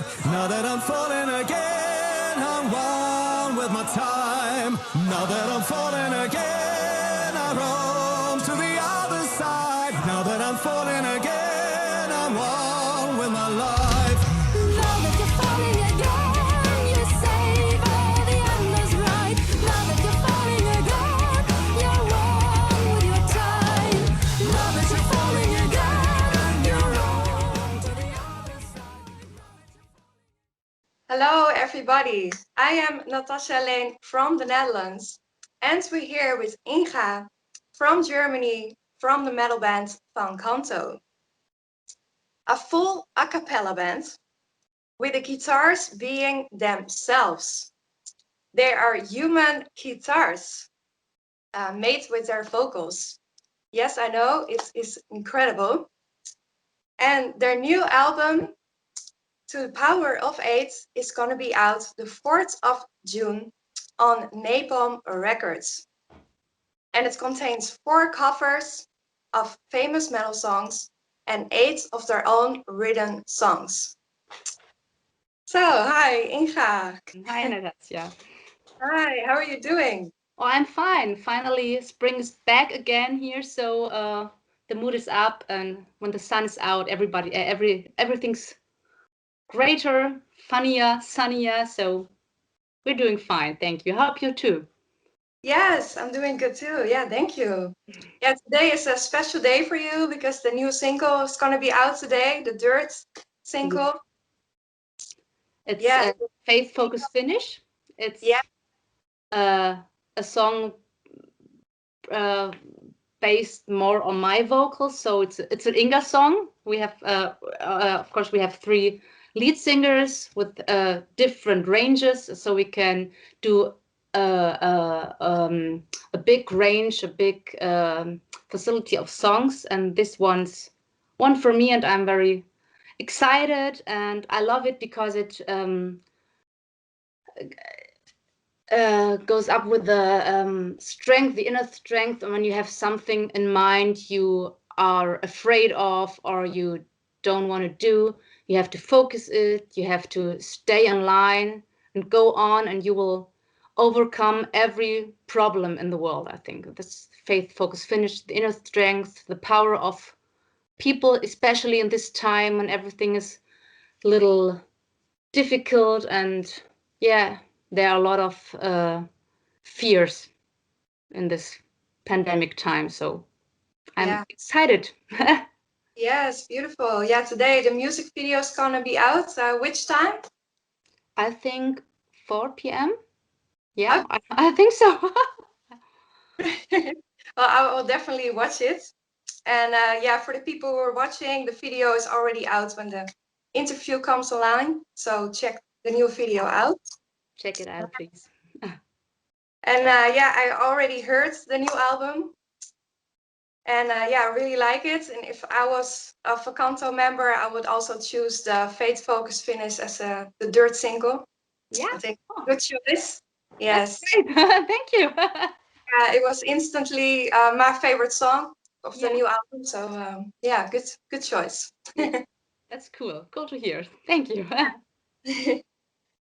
side. Now that I'm falling again, I'm one with my time. Now that I'm falling again, I roam to the other side. Now that I'm falling again, I'm one with my life. Now that you're falling again, you savor the endless ride. Now that you're falling again, you're one with your time. Now that you're falling again, you're on to the other side. Hello, everybody. I am Natasha Leen from the Netherlands, and we're here with Inga from Germany, from the metal band Canto. A full a cappella band with the guitars being themselves. They are human guitars made with their vocals. Yes, I know, it is incredible. And their new album, To the Power of 8, is going to be out the 4th of June on Napalm Records. And it contains 4 covers of famous metal songs and 8 of their own written songs. So, hi, Inga. Hi, Natasha. Hi, how are you doing? Oh, I'm fine. Finally, spring is back again here, so the mood is up, and when the sun is out, everything's greater, funnier, sunnier. So we're doing fine, thank you. Hope you too. Yes, I'm doing good too. Yeah, thank you. Yeah, today is a special day for you because the new single is going to be out today, the Dirt single. It's Yeah. a faith-focused finish. It's Yeah. A song based more on my vocals, so it's an Inga song. We have, of course, we have 3 lead singers with different ranges, so we can do a big range, a big facility of songs, and this one's one for me, and I'm very excited, and I love it because it goes up with the strength, the inner strength. And when you have something in mind you are afraid of or you don't want to do, you have to focus it, you have to stay in line and go on, and you will overcome every problem in the world. I think this faith-focused finish, the inner strength, the power of people, especially in this time when everything is a little difficult, and yeah, there are a lot of fears in this pandemic time, so I'm excited. Yes, beautiful. Yeah, today the music video is gonna be out. Which time? I think 4 p.m. Yeah, I think so. Well, I will definitely watch it. And yeah, for the people who are watching, the video is already out when the interview comes online. So check the new video out. Check it out, please. And yeah, I already heard the new album. And yeah, I really like it. And if I was a Canto member, I would also choose the faith-focused finish as the Dirt single. Yeah. I think good choice. Yes. Thank you. It was instantly my favorite song of the new album. So yeah, good choice. That's cool. Cool to hear. Thank you.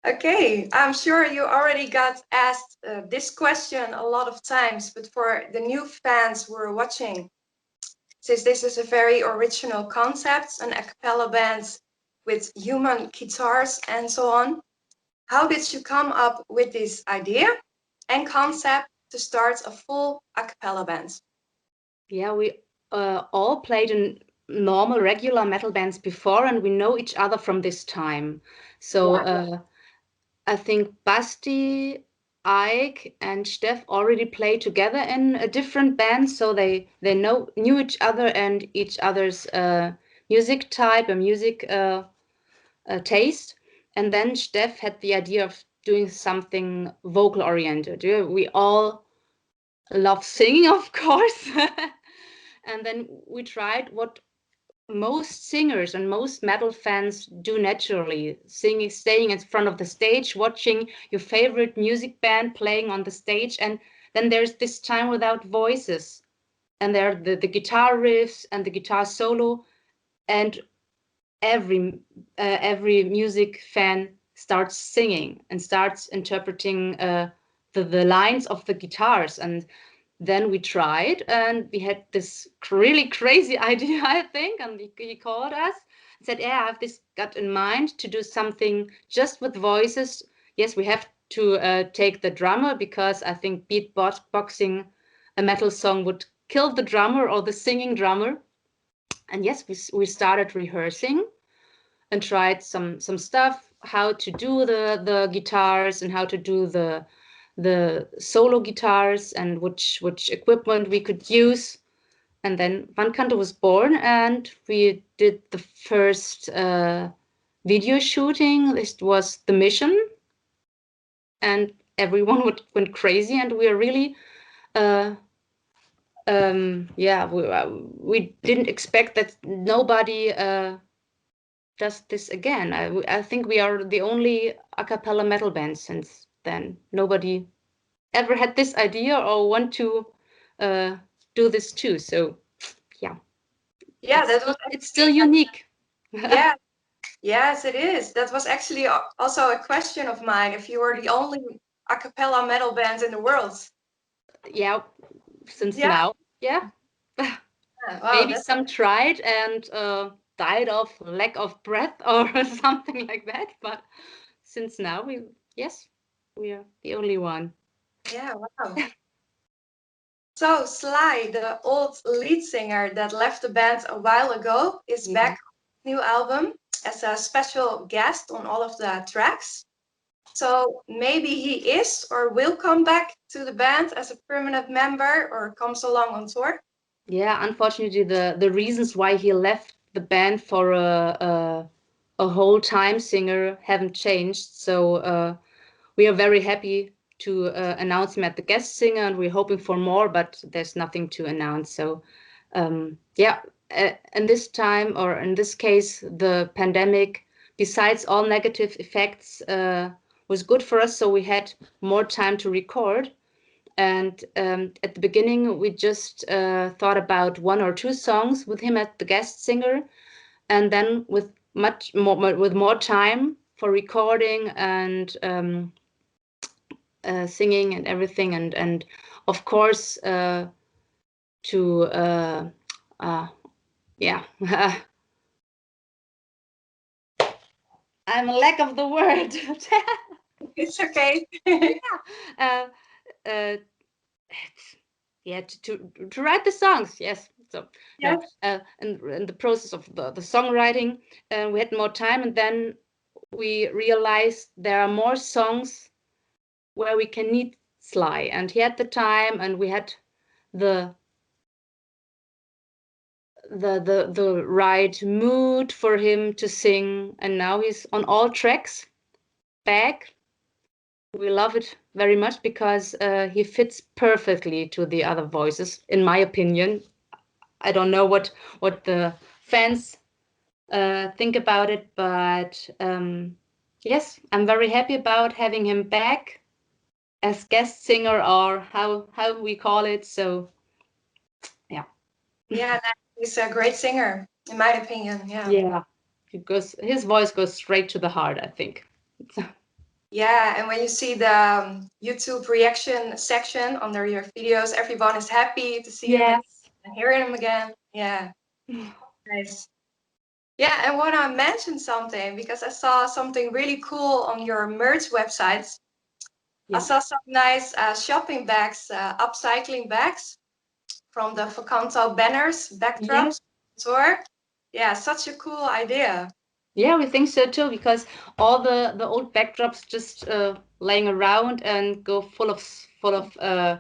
Okay, I'm sure you already got asked this question a lot of times, but for the new fans who are watching, since this is a very original concept, an a cappella band with human guitars and so on, how did you come up with this idea and concept to start a full a cappella band? Yeah, we all played in normal, regular metal bands before, and we know each other from this time. So I think Basti, Ike, and Steff already played together in a different band, so they knew each other and each other's music type and music taste. And then Steff had the idea of doing something vocal oriented. We all love singing, of course. And then we tried what most singers and most metal fans do naturally, singing, staying in front of the stage, watching your favorite music band playing on the stage, and then there's this time without voices, and there are the guitar riffs and the guitar solo, and every music fan starts singing and starts interpreting the lines of the guitars. And then we tried, and we had this really crazy idea, I think, and he called us and said, yeah, I have this got in mind to do something just with voices. Yes, we have to take the drummer, because I think beatboxing a metal song would kill the drummer or the singing drummer. And yes, we started rehearsing and tried some stuff, how to do the guitars and how to do the solo guitars and which equipment we could use. And then Van Canto was born, and we did the first video shooting. This was the mission, and everyone went crazy, and we are really yeah, we didn't expect that nobody does this again. I think we are the only a cappella metal band since then. Nobody ever had this idea or want to do this too. So yeah, Yeah, that was it's still unique. yeah. Yes, it is. That was actually also a question of mine. If you were the only a cappella metal band in the world. Yeah, since Yeah. now, yeah. Wow, Maybe that's some tried and died of lack of breath or something like that. But since now, we are the only one. yeah, wow. So Sly, the old lead singer that left the band a while ago, is Yeah. back on the new album as a special guest on all of the tracks. So maybe he is or will come back to the band as a permanent member or comes along on tour. Yeah, unfortunately, the reasons why he left the band for a whole time singer haven't changed. So we are very happy to announce him at the guest singer, and we're hoping for more, but there's nothing to announce. So yeah, in this time, or in this case, the pandemic, besides all negative effects, was good for us. So we had more time to record. And at the beginning, we just thought about 1 or 2 songs with him as the guest singer, and then with more time for recording and singing and everything, and of course to yeah. I'm a lack of the word. It's okay. uh, uh, yeah, to write the songs, yes. So no, Yes. and in the process of the songwriting, we had more time, and then we realized there are more songs where we can need Sly, and he had the time, and we had the the right mood for him to sing, and now he's on all tracks back. We love it very much because he fits perfectly to the other voices, in my opinion. I don't know what the fans think about it, but yes, I'm very happy about having him back as guest singer, or how we call it. So yeah, Yeah, he's a great singer, in my opinion. Yeah. yeah, his voice goes straight to the heart, I think. Yeah, and when you see the YouTube reaction section under your videos, everyone is happy to see him again Yes. and hear him again. Yeah, nice. Yeah, I want to mention something because I saw something really cool on your merch website. I Yeah. saw some nice shopping bags, upcycling bags from the Vacanto banners, backdrops, tour. Yeah, such a cool idea. Yeah, we think so too, because all the old backdrops just laying around and go full of uh,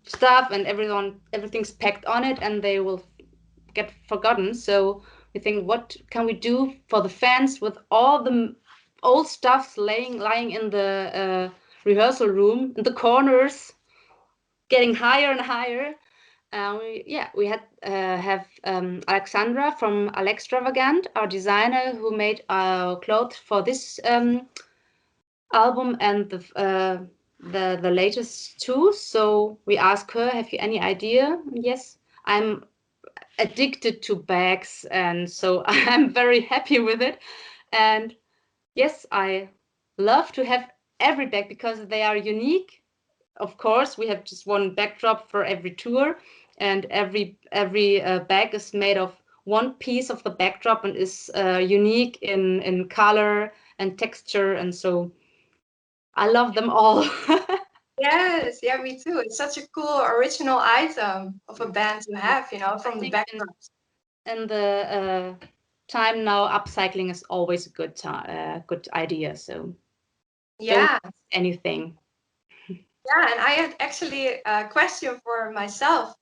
stuff, and everything's packed on it, and they will get forgotten. So we think, what can we do for the fans with all the old stuffs lying in the rehearsal room, in the corners, getting higher and higher. We had have Alexandra from Alextravagant, our designer, who made our clothes for this album and the latest two. So we asked her, "Have you any idea?" Yes, I'm addicted to bags, and so I'm very happy with it. And yes, I love to have every bag because they are unique. Of course, we have just one backdrop for every tour, and every bag is made of one piece of the backdrop and is unique in color and texture, and so I love them all. Yes, yeah, me too. It's such a cool original item of a band to have, you know, I from the think background. in the time now, upcycling is always a good idea. So don't Yeah, waste anything. yeah, and I had actually a question for myself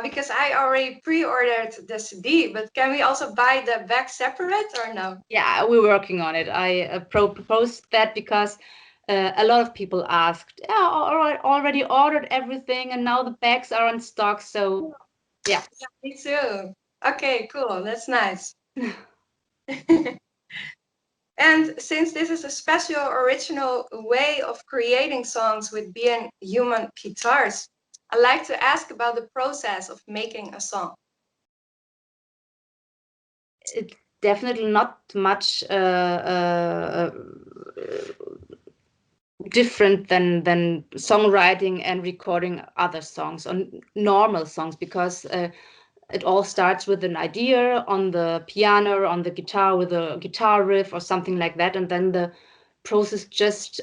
because I already pre-ordered the CD, but can we also buy the back separate or no? Yeah, we're working on it. I proposed that because a lot of people asked, yeah, already ordered everything and now the bags are in stock. So yeah. Yeah, me too. Okay, cool. That's nice. And since this is a special original way of creating songs with being human guitars, I'd like to ask about the process of making a song. It's definitely not much different than songwriting and recording other songs on normal songs, because it all starts with an idea on the piano or on the guitar with a guitar riff or something like that, and then the process just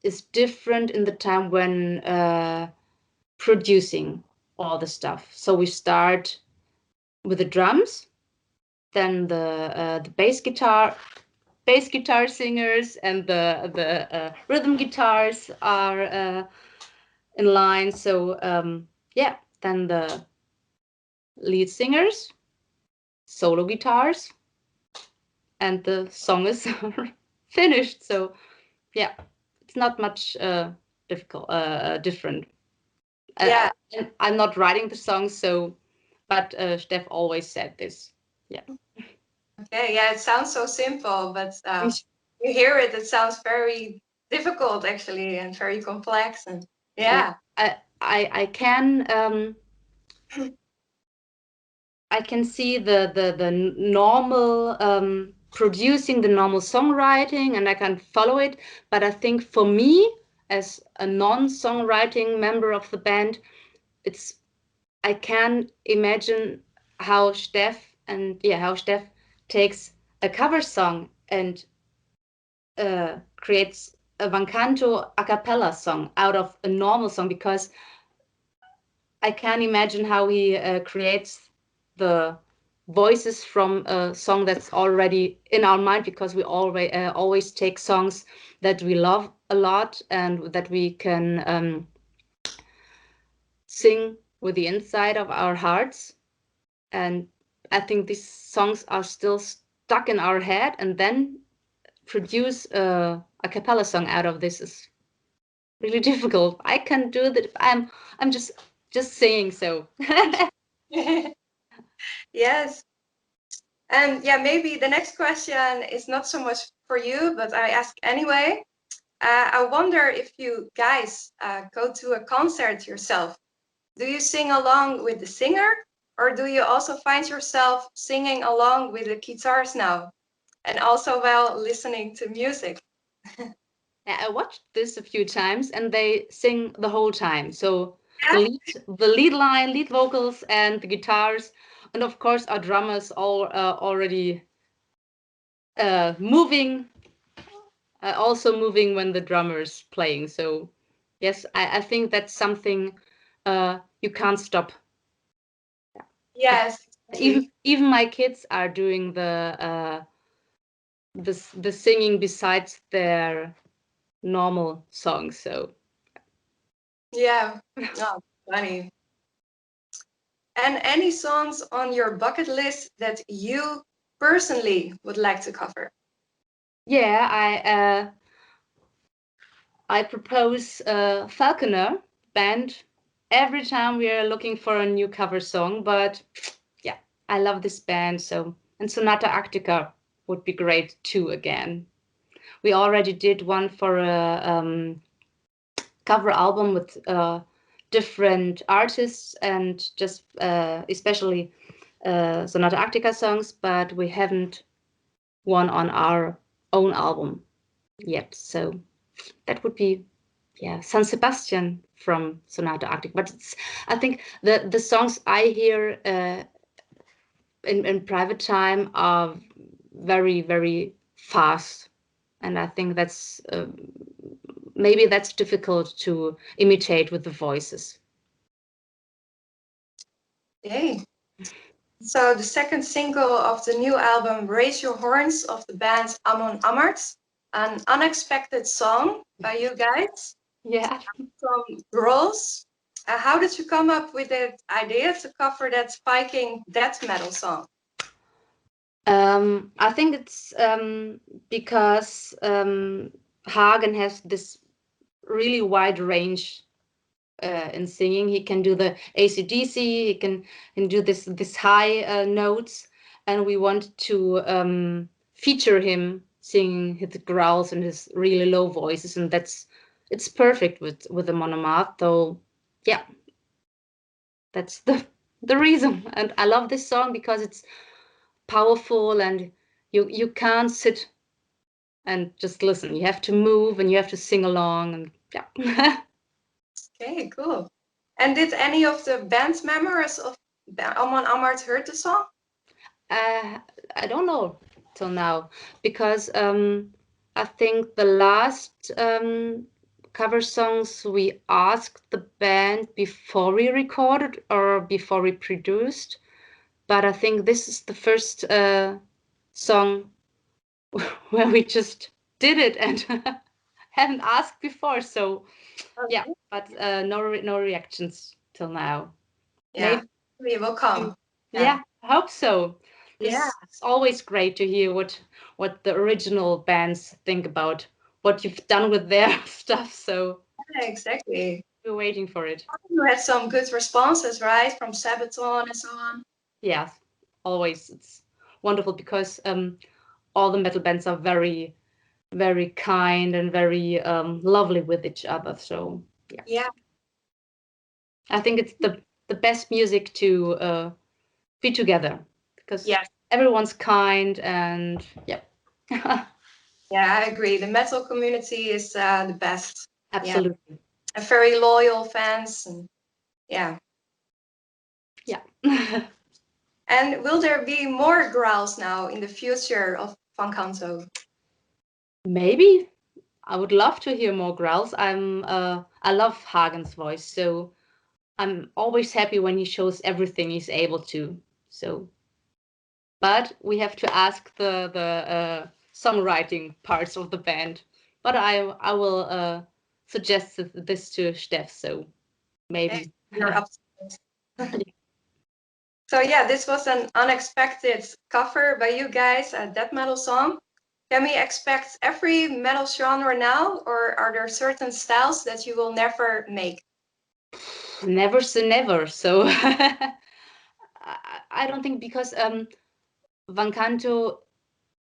is different in the time when producing all the stuff. So we start with the drums, then the bass guitar singers and the rhythm guitars are in line. So yeah, then the lead singers, solo guitars, and the song is finished. So yeah, it's not much different. Yeah, And I'm not writing the songs, so but Steph always said this. Yeah. okay, yeah, it sounds so simple, but you hear it, it sounds very difficult actually and very complex. And Yeah, yeah, I can see the normal producing, the normal songwriting, and I can follow it. But I think for me, as a non-songwriting member of the band, I can imagine how Steph takes a cover song and creates a Canto a cappella song out of a normal song, because I can imagine how he creates the voices from a song that's already in our mind, because we always take songs that we love a lot and that we can sing with the inside of our hearts. And I think these songs are still stuck in our head, and then produce a cappella song out of this is really difficult. I can do that. I'm just saying so. yes. And yeah, maybe the next question is not so much for you, but I ask anyway. I wonder if you guys go to a concert yourself. Do you sing along with the singer, or do you also find yourself singing along with the guitars now, and also while listening to music? I watched this a few times, and they sing the whole time. So Yeah. the lead line, lead vocals, and the guitars, and of course our drummers all already moving, also moving when the drummer's playing. So yes, I think that's something you can't stop. Yes, exactly. Even my kids are doing the singing besides their normal songs. So Yeah. Oh, funny. And any songs on your bucket list that you personally would like to cover? yeah, I propose Falconer band every time we are looking for a new cover song. But yeah, I love this band. So, and Sonata Arctica would be great too. Again, we already did one for a cover album with different artists and just especially Sonata Arctica songs, but we haven't one on our own album yet. So that would be, yeah, San Sebastian from Sonata Arctic. But I think the songs I hear in private time are very, very fast. And I think that's maybe that's difficult to imitate with the voices. Okay. So the second single of the new album, Raise Your Horns, of the band Amon Amarth, an unexpected song by you guys Yeah. from Girls. How did you come up with the idea to cover that spiking death metal song? I think it's because Hagen has this really wide range in singing. He can do the AC/DC, he can do this high notes, and we want to feature him singing his growls and his really low voices, and it's perfect with the Amon Amarth. So yeah, that's the reason. And I love this song because it's powerful, and you can't sit and just listen. You have to move and you have to sing along, and yeah. Okay, cool. And did any of the band members of Amon Amarth heard the song? I don't know till now, because I think the last cover songs we asked the band before we recorded or before we produced, but I think this is the first song where we just did it and hadn't asked before. So yeah, but no reactions till now. Yeah, Maybe. we will come. Yeah, I hope so. Yeah. It's always great to hear what the original bands think about what you've done with their stuff. So Yeah, exactly. we're waiting for it. You had some good responses, right, from Sabaton and so on. Yeah, always. It's wonderful because all the metal bands are very, very kind and very lovely with each other. So yeah. Yeah. I think it's the best music to be together because Yes. everyone's kind and yeah. Yeah, I agree. The metal community is the best. Absolutely. Yeah. And very loyal fans. And yeah. Yeah. And will there be more growls now in the future of Van Canto? Maybe. I would love to hear more growls. I love Hagen's voice, so I'm always happy when he shows everything he's able to. So, but we have to ask the songwriting parts of the band. But I will suggest this to Steph. So maybe. You're up to it. So yeah, this was an unexpected cover by you guys, a death metal song. Can we expect every metal genre now, or are there certain styles that you will never make? Never say never. So I don't think, because Van Canto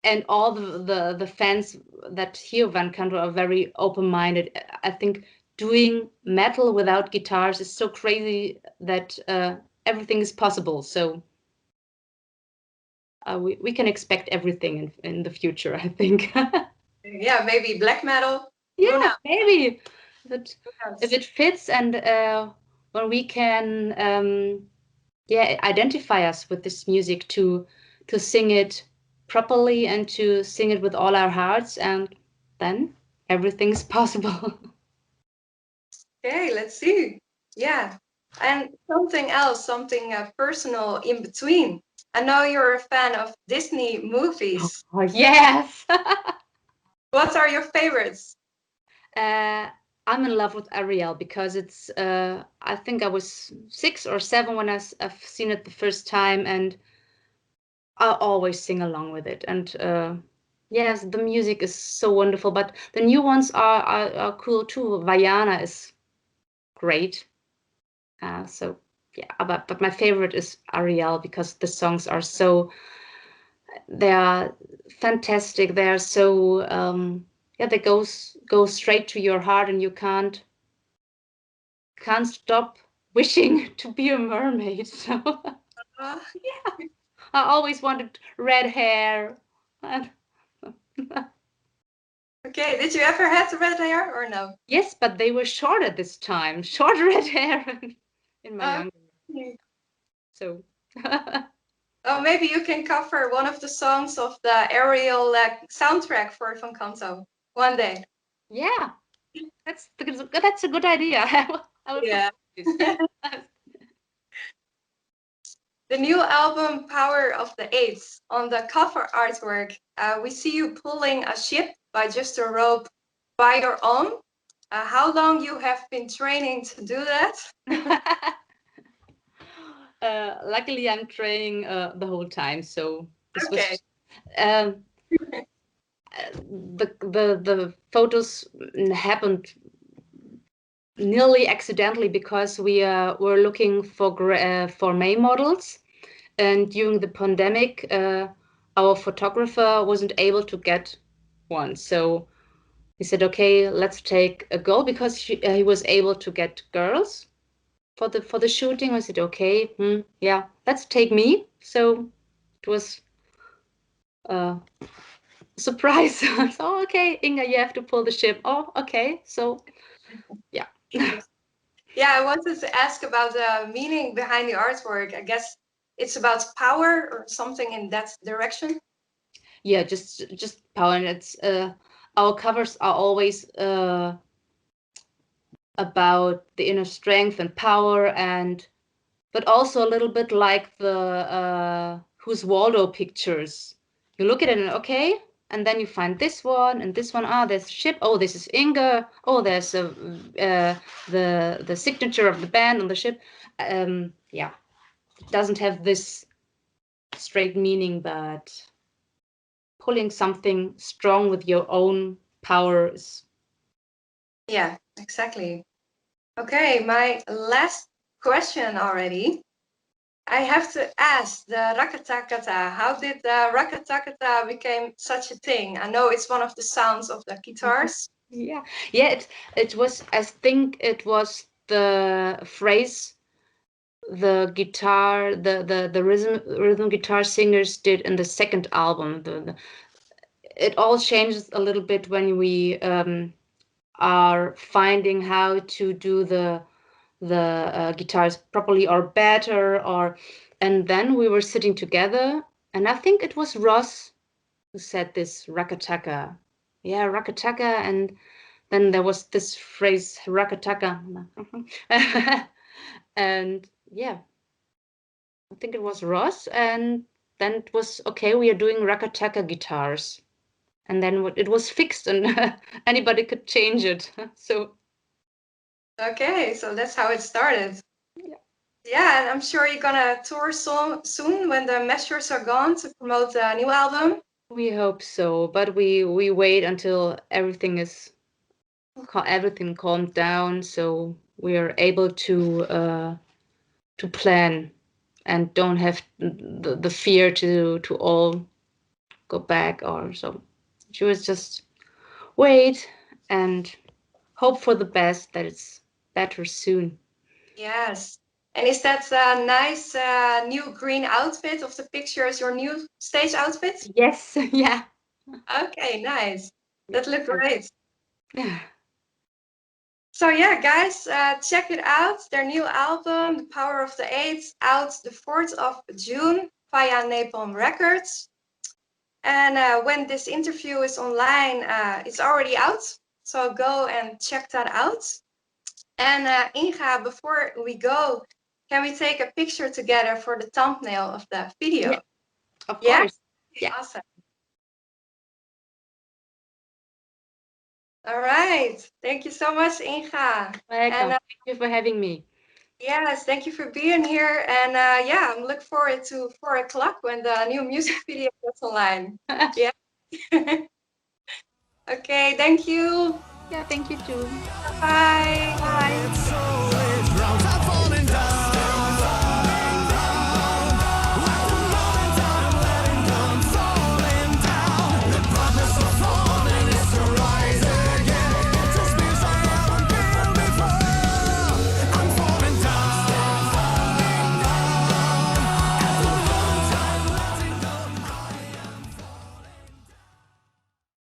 and all the fans that hear Van Canto are very open-minded. I think doing metal without guitars is so crazy that everything is possible. So we can expect everything in the future, I think. Yeah, maybe black metal. Yeah, maybe. But Yes. if it fits, and when we can yeah, identify us with this music, to sing it properly and to sing it with all our hearts, and then everything's possible. Okay, let's see. Yeah, and something else, something personal in between. I know you're a fan of Disney movies. Oh, yes. What are your favorites? I'm in love with Ariel because it's I think I was 6 or 7 when I've seen it the first time, and I always sing along with it. And yes, the music is so wonderful, but the new ones are cool too. Vaiana is great. So yeah, but my favorite is Ariel because the songs are so, they are fantastic. They are so yeah, they go straight to your heart, and you can't can't stop wishing to be a mermaid. So Uh, I always wanted red hair. And okay, did you ever have the red hair or no? yes, but they were short at this time. Short red hair in my younger. Okay. So Oh, maybe you can cover one of the songs of the Ariel soundtrack for Van Canto one day. yeah, that's a good idea. I will Yeah. propose this. The new album Power of the Eights. On the cover artwork, we see you pulling a ship by just a rope by your arm. How long you have been training to do that? Luckily, I'm training the whole time, so this Okay. was the photos happened nearly accidentally because we were looking for May models, and during the pandemic, our photographer wasn't able to get one, so he said, "Okay, let's take a girl," because he was able to get girls for the shooting. I said, "Okay, yeah, let's take me." So it was a surprise. So okay, Inga, you have to pull the ship. Oh, okay. So yeah. Yeah, I wanted to ask about the meaning behind the artwork. I guess it's about power or something in that direction. Yeah, just power. And it's our covers are always about the inner strength and power, and but also a little bit like the Who's Waldo pictures. You look at it and okay, and then you find this one and this one. Ah, there's ship. Oh, this is Inga. Oh, there's the signature of the band on the ship. Yeah, it doesn't have this straight meaning, but pulling something strong with your own power is. Yeah, exactly. Okay, my last question already. I have to ask the rakatakata. How did the rakatakata become such a thing? I know it's one of the sounds of the guitars. Yeah, it was. I think it was the phrase the guitar, the rhythm guitar singers did in the second album. It all changes a little bit when we are finding how to do the guitars properly or better, and then we were sitting together, and I think it was Ross who said this rakataka. Yeah, rakataka, and then there was this phrase rakataka. And yeah, I think it was Ross, and then it was okay. We are doing rakataka guitars, and then it was fixed, and anybody could change it. So Okay, so that's how it started. yeah. Yeah, and I'm sure you're gonna tour soon when the measures are gone to promote the new album. We hope so, but we wait until everything calmed down, so we are able to plan and don't have the fear to all go back or so. She was just wait and hope for the best, that it's better soon. Yes. And is that a nice new green outfit of the pictures your new stage outfit? Yes, yeah. Okay, nice. That looked great. Yeah. So yeah, guys, check it out. Their new album, The Power of the Eight, out the 4th of June via Napalm Records. And when this interview is online, it's already out. So go and check that out. And Inga, before we go, can we take a picture together for the thumbnail of the video? Yeah, of Yeah? course. Yeah. Awesome. All right. Thank you so much, Inga. Welcome. And Thank you for having me. yes, thank you for being here. And yeah, I'm looking forward to 4 o'clock when the new music video goes online. Yeah. Okay, thank you. Yeah, thank you too. Bye. Bye.